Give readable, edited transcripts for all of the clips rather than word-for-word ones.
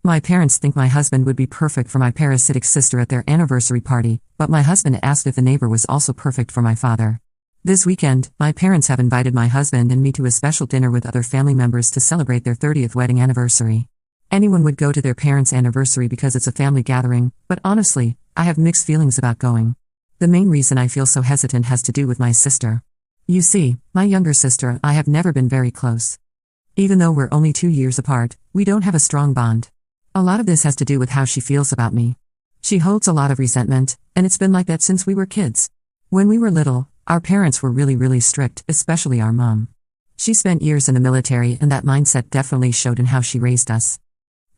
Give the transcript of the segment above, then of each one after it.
My parents think my husband would be perfect for my parasitic sister at their anniversary party, but my husband asked if the neighbor was also perfect for my father. This weekend, my parents have invited my husband and me to a special dinner with other family members to celebrate their 30th wedding anniversary. Anyone would go to their parents' anniversary because it's a family gathering, but honestly, I have mixed feelings about going. The main reason I feel so hesitant has to do with my sister. You see, my younger sister and I have never been very close. Even though we're only 2 years apart, we don't have a strong bond. A lot of this has to do with how she feels about me. She holds a lot of resentment, and it's been like that since we were kids. When we were little, our parents were really strict, especially our mom. She spent years in the military, and that mindset definitely showed in how she raised us.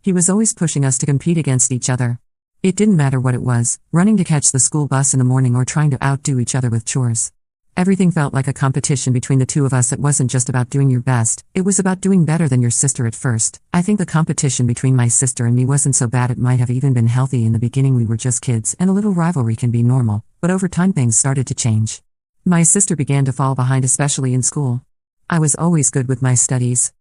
He was always pushing us to compete against each other. It didn't matter what it was, running to catch the school bus in the morning or trying to outdo each other with chores. Everything felt like a competition between the two of us. It wasn't just about doing your best, it was about doing better than your sister at first. I think the competition between my sister and me wasn't so bad. It might have even been healthy. In the beginning we were just kids, and a little rivalry can be normal, but over time things started to change. My sister began to fall behind, especially in school. I was always good with my studies.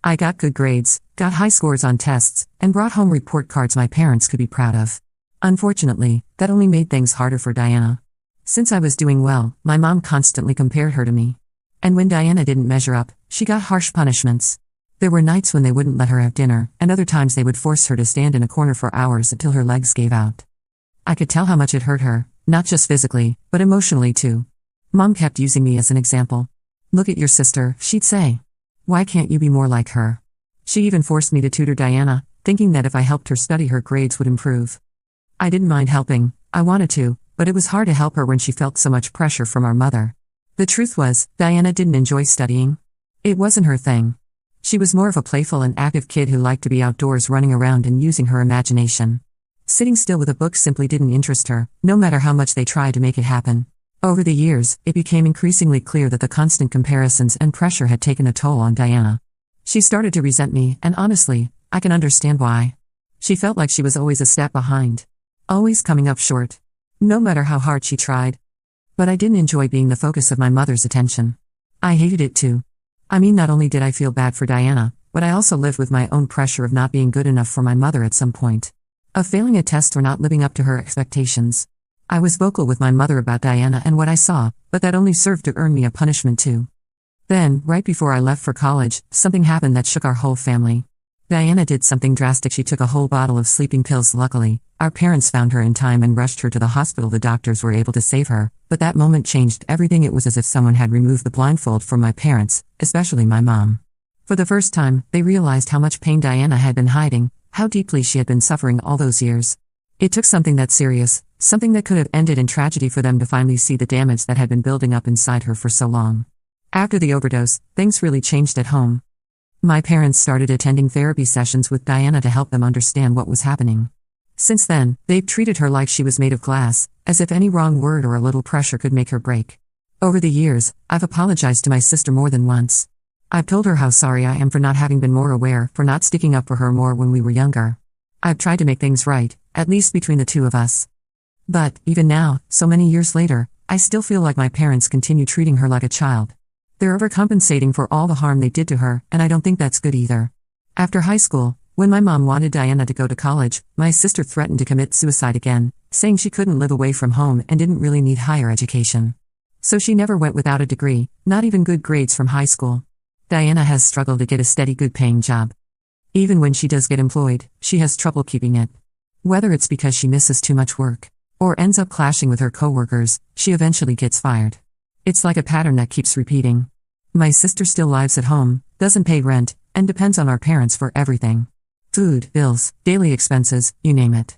I got good grades, got high scores on tests, and brought home report cards my parents could be proud of. Unfortunately, that only made things harder for Diana. Since I was doing well, my mom constantly compared her to me. And when Diana didn't measure up, she got harsh punishments. There were nights when they wouldn't let her have dinner, and other times they would force her to stand in a corner for hours until her legs gave out. I could tell how much it hurt her, not just physically, but emotionally too. Mom kept using me as an example. "Look at your sister," she'd say. "Why can't you be more like her?" She even forced me to tutor Diana, thinking that if I helped her study her grades would improve. I didn't mind helping, I wanted to, but it was hard to help her when she felt so much pressure from our mother. The truth was, Diana didn't enjoy studying. It wasn't her thing. She was more of a playful and active kid who liked to be outdoors, running around and using her imagination. Sitting still with a book simply didn't interest her, no matter how much they tried to make it happen. Over the years, it became increasingly clear that the constant comparisons and pressure had taken a toll on Diana. She started to resent me, and honestly, I can understand why. She felt like she was always a step behind. Always coming up short. No matter how hard she tried. But I didn't enjoy being the focus of my mother's attention. I hated it too. I mean, not only did I feel bad for Diana, but I also lived with my own pressure of not being good enough for my mother at some point. Of failing a test or not living up to her expectations. I was vocal with my mother about Diana and what I saw, but that only served to earn me a punishment too. Then, right before I left for college, something happened that shook our whole family. Diana did something drastic. She took a whole bottle of sleeping pills. Luckily, our parents found her in time and rushed her to the hospital. The doctors were able to save her, but that moment changed everything. It was as if someone had removed the blindfold from my parents, especially my mom. For the first time, they realized how much pain Diana had been hiding, how deeply she had been suffering all those years. It took something that serious, something that could have ended in tragedy, for them to finally see the damage that had been building up inside her for so long. After the overdose, things really changed at home. My parents started attending therapy sessions with Diana to help them understand what was happening. Since then, they've treated her like she was made of glass, as if any wrong word or a little pressure could make her break. Over the years, I've apologized to my sister more than once. I've told her how sorry I am for not having been more aware, for not sticking up for her more when we were younger. I've tried to make things right, at least between the two of us. But, even now, so many years later, I still feel like my parents continue treating her like a child. They're overcompensating for all the harm they did to her, and I don't think that's good either. After high school, when my mom wanted Diana to go to college, my sister threatened to commit suicide again, saying she couldn't live away from home and didn't really need higher education. So she never went without a degree, not even good grades from high school. Diana has struggled to get a steady, good-paying job. Even when she does get employed, she has trouble keeping it. Whether it's because she misses too much work, or ends up clashing with her coworkers, she eventually gets fired. It's like a pattern that keeps repeating. My sister still lives at home, doesn't pay rent, and depends on our parents for everything. Food, bills, daily expenses, you name it.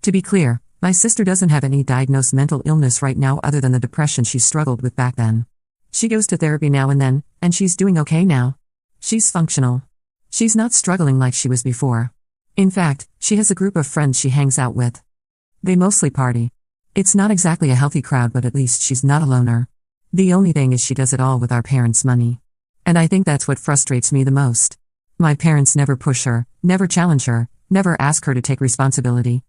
To be clear, my sister doesn't have any diagnosed mental illness right now other than the depression she struggled with back then. She goes to therapy now and then, and she's doing okay now. She's functional. She's not struggling like she was before. In fact, she has a group of friends she hangs out with. They mostly party. It's not exactly a healthy crowd, but at least she's not a loner. The only thing is she does it all with our parents' money. And I think that's what frustrates me the most. My parents never push her, never challenge her, never ask her to take responsibility.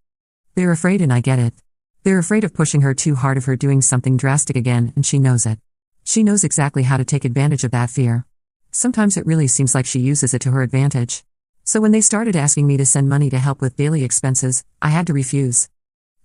They're afraid, and I get it. They're afraid of pushing her too hard, of her doing something drastic again, and she knows it. She knows exactly how to take advantage of that fear. Sometimes it really seems like she uses it to her advantage. So when they started asking me to send money to help with daily expenses, I had to refuse.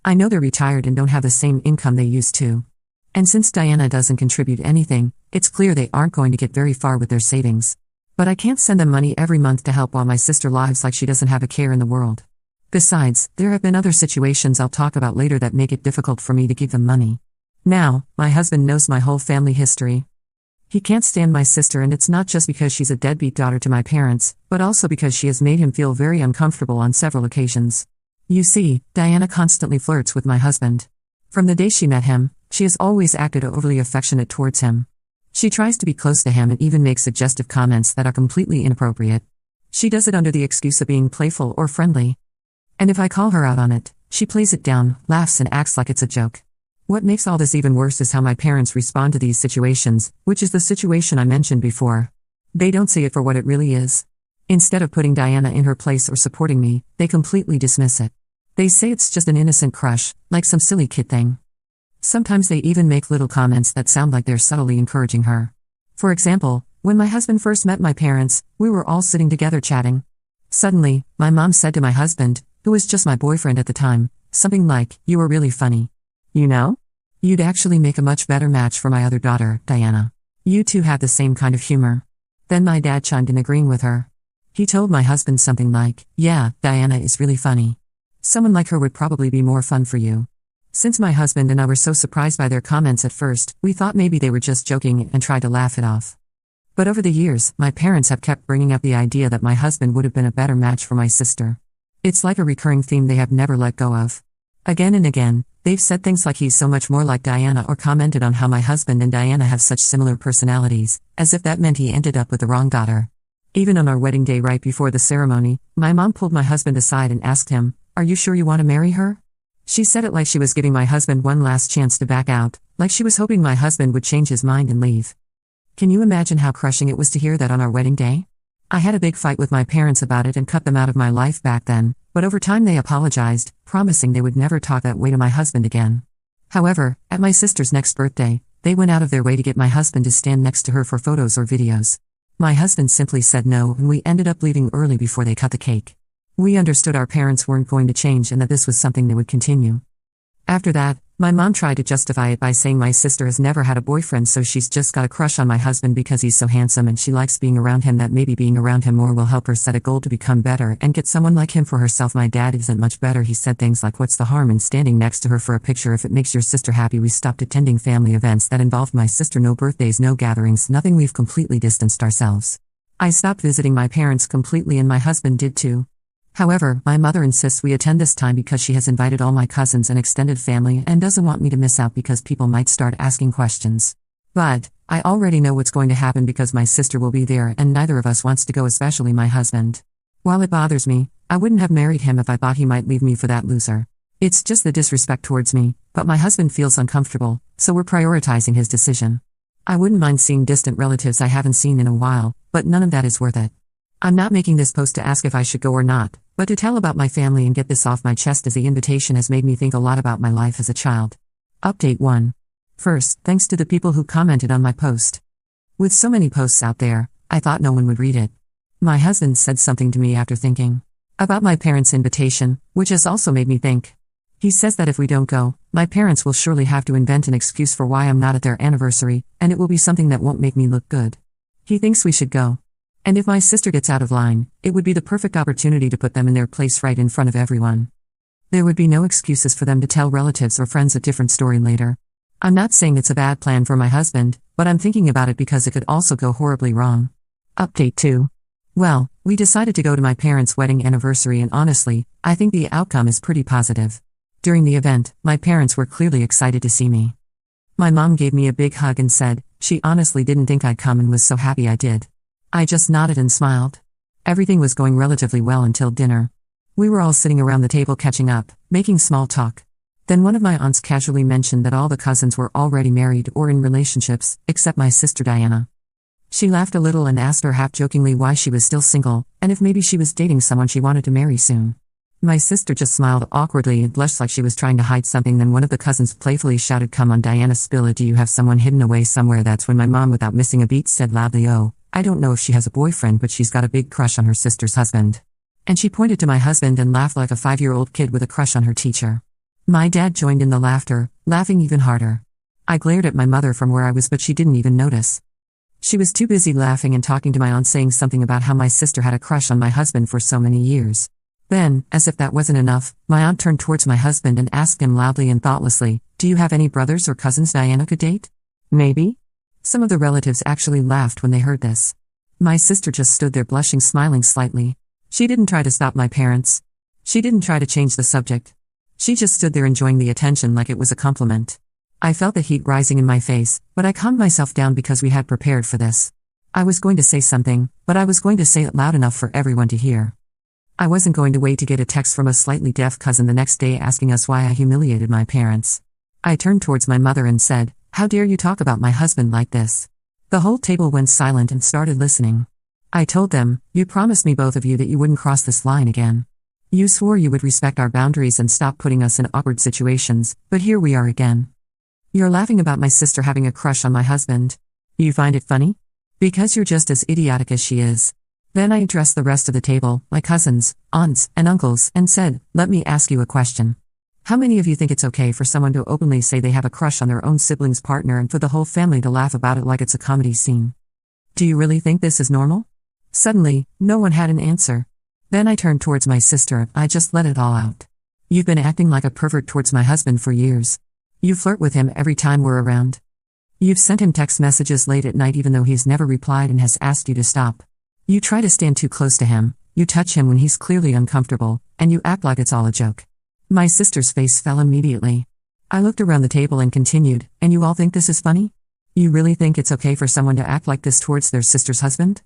I know they're retired and don't have the same income they used to. And since Diana doesn't contribute anything, it's clear they aren't going to get very far with their savings. But I can't send them money every month to help while my sister lives like she doesn't have a care in the world. Besides, there have been other situations I'll talk about later that make it difficult for me to give them money. Now, my husband knows my whole family history. He can't stand my sister, and it's not just because she's a deadbeat daughter to my parents, but also because she has made him feel very uncomfortable on several occasions. You see, Diana constantly flirts with my husband. From the day she met him, she has always acted overly affectionate towards him. She tries to be close to him and even makes suggestive comments that are completely inappropriate. She does it under the excuse of being playful or friendly. And if I call her out on it, she plays it down, laughs and acts like it's a joke. What makes all this even worse is how my parents respond to these situations, which is the situation I mentioned before. They don't see it for what it really is. Instead of putting Diana in her place or supporting me, they completely dismiss it. They say it's just an innocent crush, like some silly kid thing. Sometimes they even make little comments that sound like they're subtly encouraging her. For example, when my husband first met my parents, we were all sitting together chatting. Suddenly, my mom said to my husband, who was just my boyfriend at the time, something like, "You were really funny. You know? You'd actually make a much better match for my other daughter, Diana. You two have the same kind of humor." Then my dad chimed in agreeing with her. He told my husband something like, "Yeah, Diana is really funny. Someone like her would probably be more fun for you." Since my husband and I were so surprised by their comments at first, we thought maybe they were just joking and tried to laugh it off. But over the years, my parents have kept bringing up the idea that my husband would have been a better match for my sister. It's like a recurring theme they have never let go of. Again and again, they've said things like he's so much more like Diana, or commented on how my husband and Diana have such similar personalities, as if that meant he ended up with the wrong daughter. Even on our wedding day right before the ceremony, my mom pulled my husband aside and asked him, "Are you sure you want to marry her?" She said it like she was giving my husband one last chance to back out, like she was hoping my husband would change his mind and leave. Can you imagine how crushing it was to hear that on our wedding day? I had a big fight with my parents about it and cut them out of my life back then, but over time they apologized, promising they would never talk that way to my husband again. However, at my sister's next birthday, they went out of their way to get my husband to stand next to her for photos or videos. My husband simply said no, and we ended up leaving early before they cut the cake. We understood our parents weren't going to change and that this was something that would continue. After that, my mom tried to justify it by saying my sister has never had a boyfriend, so she's just got a crush on my husband because he's so handsome and she likes being around him, that maybe being around him more will help her set a goal to become better and get someone like him for herself. My dad isn't much better. He said things like, "What's the harm in standing next to her for a picture if it makes your sister happy?" We stopped attending family events that involved my sister. No birthdays, no gatherings, nothing. We've completely distanced ourselves. I stopped visiting my parents completely, and my husband did too. However, my mother insists we attend this time because she has invited all my cousins and extended family and doesn't want me to miss out because people might start asking questions. But I already know what's going to happen because my sister will be there and neither of us wants to go, especially my husband. While it bothers me, I wouldn't have married him if I thought he might leave me for that loser. It's just the disrespect towards me, but my husband feels uncomfortable, so we're prioritizing his decision. I wouldn't mind seeing distant relatives I haven't seen in a while, but none of that is worth it. I'm not making this post to ask if I should go or not, but to tell about my family and get this off my chest, as the invitation has made me think a lot about my life as a child. Update 1. First, thanks to the people who commented on my post. With so many posts out there, I thought no one would read it. My husband said something to me after thinking about my parents' invitation, which has also made me think. He says that if we don't go, my parents will surely have to invent an excuse for why I'm not at their anniversary, and it will be something that won't make me look good. He thinks we should go. And if my sister gets out of line, it would be the perfect opportunity to put them in their place right in front of everyone. There would be no excuses for them to tell relatives or friends a different story later. I'm not saying it's a bad plan for my husband, but I'm thinking about it because it could also go horribly wrong. Update 2. Well, we decided to go to my parents' wedding anniversary, and honestly, I think the outcome is pretty positive. During the event, my parents were clearly excited to see me. My mom gave me a big hug and said she honestly didn't think I'd come and was so happy I did. I just nodded and smiled. Everything was going relatively well until dinner. We were all sitting around the table catching up, making small talk. Then one of my aunts casually mentioned that all the cousins were already married or in relationships, except my sister Diana. She laughed a little and asked her half-jokingly why she was still single, and if maybe she was dating someone she wanted to marry soon. My sister just smiled awkwardly and blushed like she was trying to hide something. Then one of the cousins playfully shouted, "Come on Diana, spill it. Do you have someone hidden away somewhere?" That's when my mom, without missing a beat, said loudly, "Oh, I don't know if she has a boyfriend, but she's got a big crush on her sister's husband." And she pointed to my husband and laughed like a 5-year-old kid with a crush on her teacher. My dad joined in the laughter, laughing even harder. I glared at my mother from where I was, but she didn't even notice. She was too busy laughing and talking to my aunt, saying something about how my sister had a crush on my husband for so many years. Then, as if that wasn't enough, my aunt turned towards my husband and asked him loudly and thoughtlessly, "Do you have any brothers or cousins Diana could date?" Maybe? Some of the relatives actually laughed when they heard this. My sister just stood there blushing, smiling slightly. She didn't try to stop my parents. She didn't try to change the subject. She just stood there enjoying the attention like it was a compliment. I felt the heat rising in my face, but I calmed myself down because we had prepared for this. I was going to say something, but I was going to say it loud enough for everyone to hear. I wasn't going to wait to get a text from a slightly deaf cousin the next day asking us why I humiliated my parents. I turned towards my mother and said, "How dare you talk about my husband like this?" The whole table went silent and started listening. I told them, "You promised me, both of you, that you wouldn't cross this line again. You swore you would respect our boundaries and stop putting us in awkward situations, but here we are again. You're laughing about my sister having a crush on my husband. You find it funny? Because you're just as idiotic as she is." Then I addressed the rest of the table, my cousins, aunts, and uncles, and said, "Let me ask you a question. How many of you think it's okay for someone to openly say they have a crush on their own sibling's partner and for the whole family to laugh about it like it's a comedy scene? Do you really think this is normal?" Suddenly, no one had an answer. Then I turned towards my sister. I just let it all out. "You've been acting like a pervert towards my husband for years. You flirt with him every time we're around. You've sent him text messages late at night even though he's never replied and has asked you to stop. You try to stand too close to him, you touch him when he's clearly uncomfortable, and you act like it's all a joke." My sister's face fell immediately. I looked around the table and continued, "And you all think this is funny? You really think it's okay for someone to act like this towards their sister's husband?"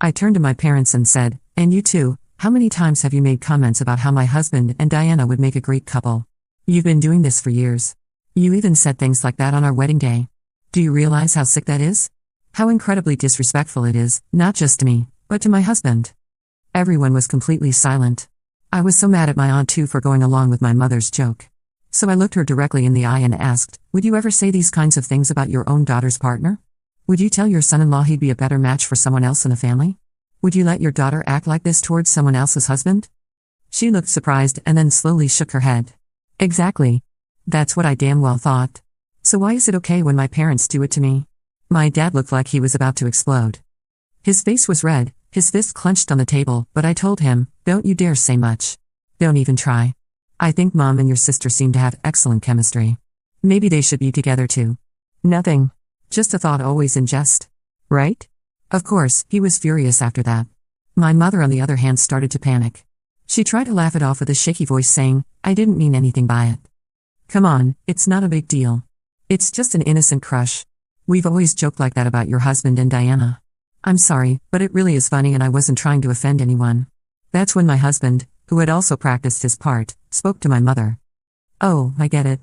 I turned to my parents and said, "And you too, how many times have you made comments about how my husband and Diana would make a great couple? You've been doing this for years. You even said things like that on our wedding day. Do you realize how sick that is? How incredibly disrespectful it is, not just to me, but to my husband?" Everyone was completely silent. I was so mad at my aunt too for going along with my mother's joke. So I looked her directly in the eye and asked, "Would you ever say these kinds of things about your own daughter's partner? Would you tell your son-in-law he'd be a better match for someone else in the family? Would you let your daughter act like this towards someone else's husband?" She looked surprised and then slowly shook her head. "Exactly. That's what I damn well thought. So why is it okay when my parents do it to me?" My dad looked like he was about to explode. His face was red, his fist clenched on the table, but I told him, "Don't you dare say much. Don't even try. I think Mom and your sister seem to have excellent chemistry. Maybe they should be together too. Nothing. Just a thought, always in jest. Right?" Of course, he was furious after that. My mother, on the other hand, started to panic. She tried to laugh it off with a shaky voice, saying, "I didn't mean anything by it. Come on, it's not a big deal. It's just an innocent crush. We've always joked like that about your husband and Diana. I'm sorry, but it really is funny and I wasn't trying to offend anyone." That's when my husband, who had also practiced his part, spoke to my mother. "Oh, I get it.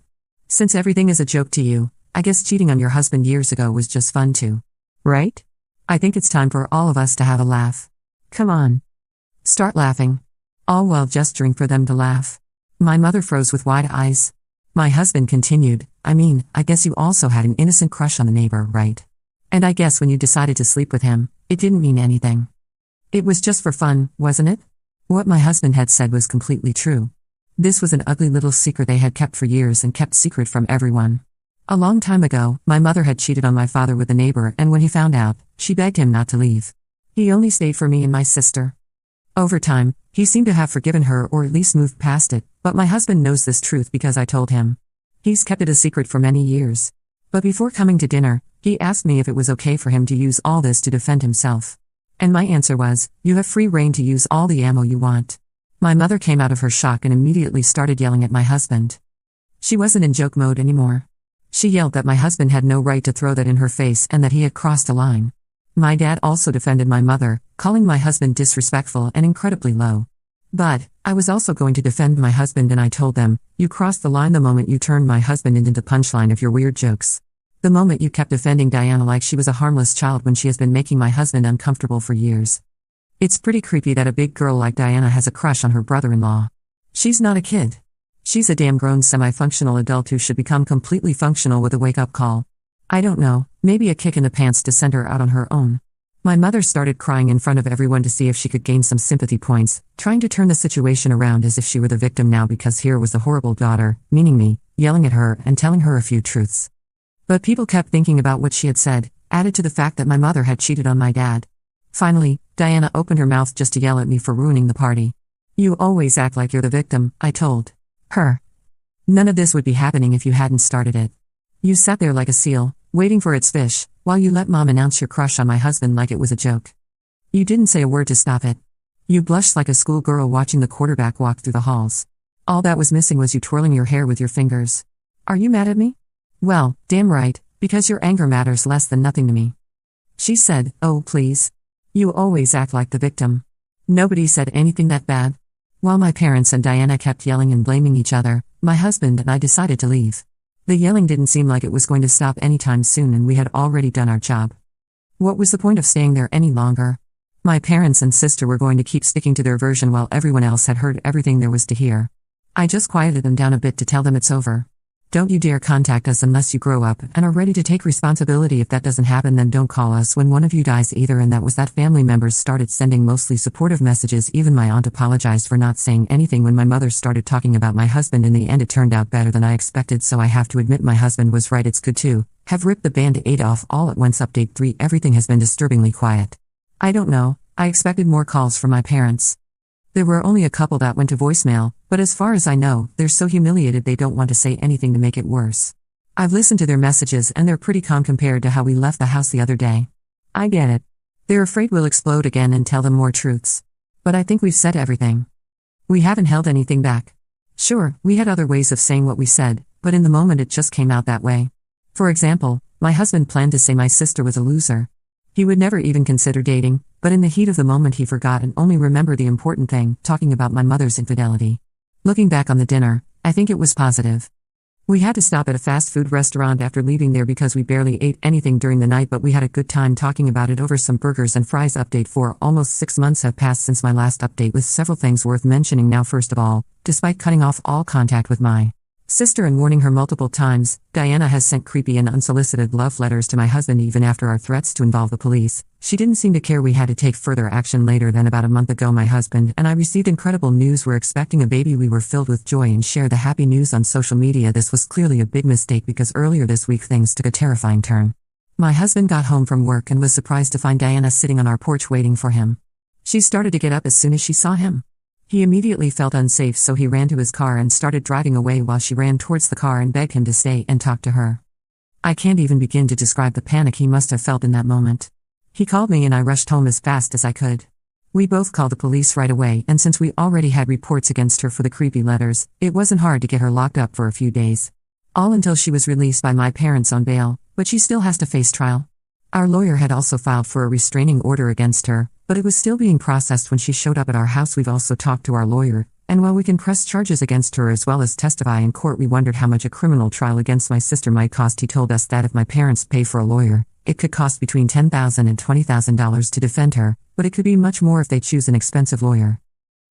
Since everything is a joke to you, I guess cheating on your husband years ago was just fun too. Right? I think it's time for all of us to have a laugh. Come on. Start laughing." All while gesturing for them to laugh. My mother froze with wide eyes. My husband continued, I guess you also had an innocent crush on the neighbor, right? And I guess when you decided to sleep with him, it didn't mean anything. It was just for fun, wasn't it?" What my husband had said was completely true. This was an ugly little secret they had kept for years and kept secret from everyone. A long time ago, my mother had cheated on my father with a neighbor, and when he found out, she begged him not to leave. He only stayed for me and my sister. Over time, he seemed to have forgiven her or at least moved past it, but my husband knows this truth because I told him. He's kept it a secret for many years. But before coming to dinner, he asked me if it was okay for him to use all this to defend himself. And my answer was, "You have free rein to use all the ammo you want." My mother came out of her shock and immediately started yelling at my husband. She wasn't in joke mode anymore. She yelled that my husband had no right to throw that in her face and that he had crossed a line. My dad also defended my mother, calling my husband disrespectful and incredibly low. But I was also going to defend my husband, and I told them, "You crossed the line the moment you turned my husband into the punchline of your weird jokes. The moment you kept defending Diana like she was a harmless child when she has been making my husband uncomfortable for years. It's pretty creepy that a big girl like Diana has a crush on her brother-in-law. She's not a kid. She's a damn grown semi-functional adult who should become completely functional with a wake-up call. I don't know, maybe a kick in the pants to send her out on her own. My mother started crying in front of everyone to see if she could gain some sympathy points, trying to turn the situation around as if she were the victim now because here was the horrible daughter, meaning me, yelling at her and telling her a few truths. But people kept thinking about what she had said, added to the fact that my mother had cheated on my dad. Finally, Diana opened her mouth just to yell at me for ruining the party. "You always act like you're the victim," I told her. "None of this would be happening if you hadn't started it. You sat there like a seal, waiting for its fish, while you let Mom announce your crush on my husband like it was a joke. You didn't say a word to stop it. You blushed like a schoolgirl watching the quarterback walk through the halls. All that was missing was you twirling your hair with your fingers. Are you mad at me? Well, damn right, because your anger matters less than nothing to me." She said, "Oh, please. You always act like the victim. Nobody said anything that bad." While my parents and Diana kept yelling and blaming each other, my husband and I decided to leave. The yelling didn't seem like it was going to stop anytime soon and we had already done our job. What was the point of staying there any longer? My parents and sister were going to keep sticking to their version while everyone else had heard everything there was to hear. I just quieted them down a bit to tell them it's over. Don't you dare contact us unless you grow up and are ready to take responsibility. If that doesn't happen, then don't call us when one of you dies either. And that was that. Family members started sending mostly supportive messages. Even my aunt apologized for not saying anything when my mother started talking about my husband. In the end, it turned out better than I expected, so I have to admit my husband was right. It's good to have ripped the Band-Aid off all at once. Update 3: Everything has been disturbingly quiet. I don't know, I expected more calls from my parents. There were only a couple that went to voicemail, but as far as I know, they're so humiliated they don't want to say anything to make it worse. I've listened to their messages and they're pretty calm compared to how we left the house the other day. I get it. They're afraid we'll explode again and tell them more truths. But I think we've said everything. We haven't held anything back. Sure, we had other ways of saying what we said, but in the moment it just came out that way. For example, my husband planned to say my sister was a loser. He would never even consider dating, but in the heat of the moment he forgot and only remembered the important thing, talking about my mother's infidelity. Looking back on the dinner, I think it was positive. We had to stop at a fast food restaurant after leaving there because we barely ate anything during the night, but we had a good time talking about it over some burgers and fries. Update 4: Almost 6 months have passed since my last update, with several things worth mentioning now. First of all, despite cutting off all contact with my sister and warning her multiple times, Diana has sent creepy and unsolicited love letters to my husband even after our threats to involve the police. She didn't seem to care. We had to take further action later. Then about a month ago, my husband and I received incredible news. We're expecting a baby. We were filled with joy and shared the happy news on social media. This was clearly a big mistake because earlier this week things took a terrifying turn. My husband got home from work and was surprised to find Diana sitting on our porch waiting for him. She started to get up as soon as she saw him. He immediately felt unsafe, so he ran to his car and started driving away while she ran towards the car and begged him to stay and talk to her. I can't even begin to describe the panic he must have felt in that moment. He called me and I rushed home as fast as I could. We both called the police right away, and since we already had reports against her for the creepy letters, it wasn't hard to get her locked up for a few days. All until she was released by my parents on bail, but she still has to face trial. Our lawyer had also filed for a restraining order against her, but it was still being processed when she showed up at our house. We've also talked to our lawyer, and while we can press charges against her as well as testify in court, we wondered how much a criminal trial against my sister might cost. He told us that if my parents pay for a lawyer, it could cost between $10,000 and $20,000 to defend her, but it could be much more if they choose an expensive lawyer.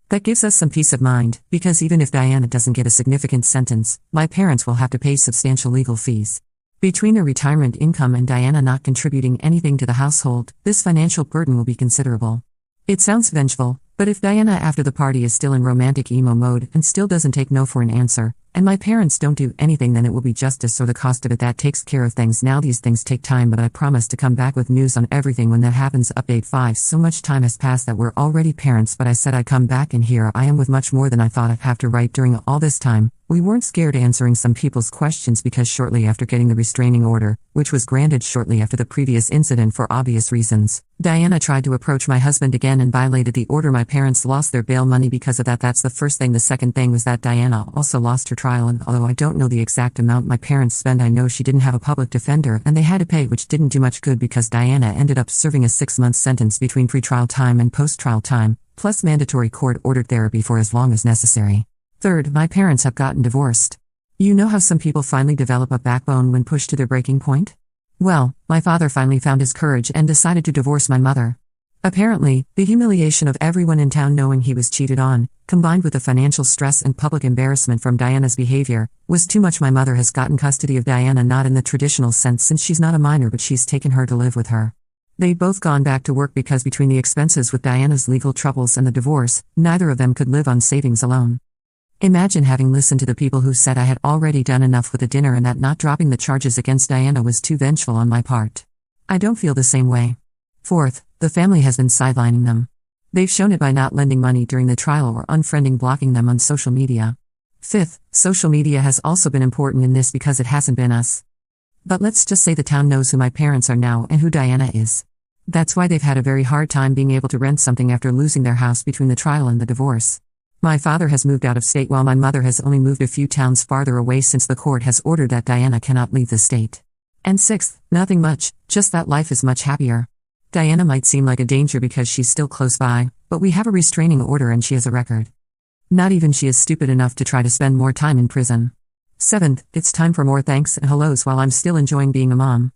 That gives us some peace of mind, because even if Diana doesn't get a significant sentence, my parents will have to pay substantial legal fees. Between their retirement income and Diana not contributing anything to the household, this financial burden will be considerable. It sounds vengeful, but if Diana after the party is still in romantic emo mode and still doesn't take no for an answer, and my parents don't do anything, then it will be justice or the cost of it. That takes care of things. Now these things take time, but I promise to come back with news on everything when that happens. Update 5: So much time has passed that we're already parents, but I said I'd come back, and here I am with much more than I thought I'd have to write. During all this time, we weren't scared answering some people's questions because shortly after getting the restraining order, which was granted shortly after the previous incident for obvious reasons, Diana tried to approach my husband again and violated the order. My parents lost their bail money because of that. That's the first thing. The second thing was that Diana also lost her trial, and although I don't know the exact amount my parents spent, I know she didn't have a public defender and they had to pay, which didn't do much good because Diana ended up serving a 6-month sentence between pre-trial time and post-trial time, plus mandatory court-ordered therapy for as long as necessary. Third, my parents have gotten divorced. You know how some people finally develop a backbone when pushed to their breaking point? Well, my father finally found his courage and decided to divorce my mother. Apparently, the humiliation of everyone in town knowing he was cheated on, combined with the financial stress and public embarrassment from Diana's behavior, was too much. My mother has gotten custody of Diana, not in the traditional sense since she's not a minor, but she's taken her to live with her. They'd both gone back to work because between the expenses with Diana's legal troubles and the divorce, neither of them could live on savings alone. Imagine having listened to the people who said I had already done enough with the dinner and that not dropping the charges against Diana was too vengeful on my part. I don't feel the same way. Fourth, the family has been sidelining them. They've shown it by not lending money during the trial or blocking them on social media. Fifth, social media has also been important in this because it hasn't been us. But let's just say the town knows who my parents are now and who Diana is. That's why they've had a very hard time being able to rent something after losing their house between the trial and the divorce. My father has moved out of state while my mother has only moved a few towns farther away since the court has ordered that Diana cannot leave the state. And sixth, nothing much, just that life is much happier. Diana might seem like a danger because she's still close by, but we have a restraining order and she has a record. Not even she is stupid enough to try to spend more time in prison. Seventh, it's time for more thanks and hellos while I'm still enjoying being a mom.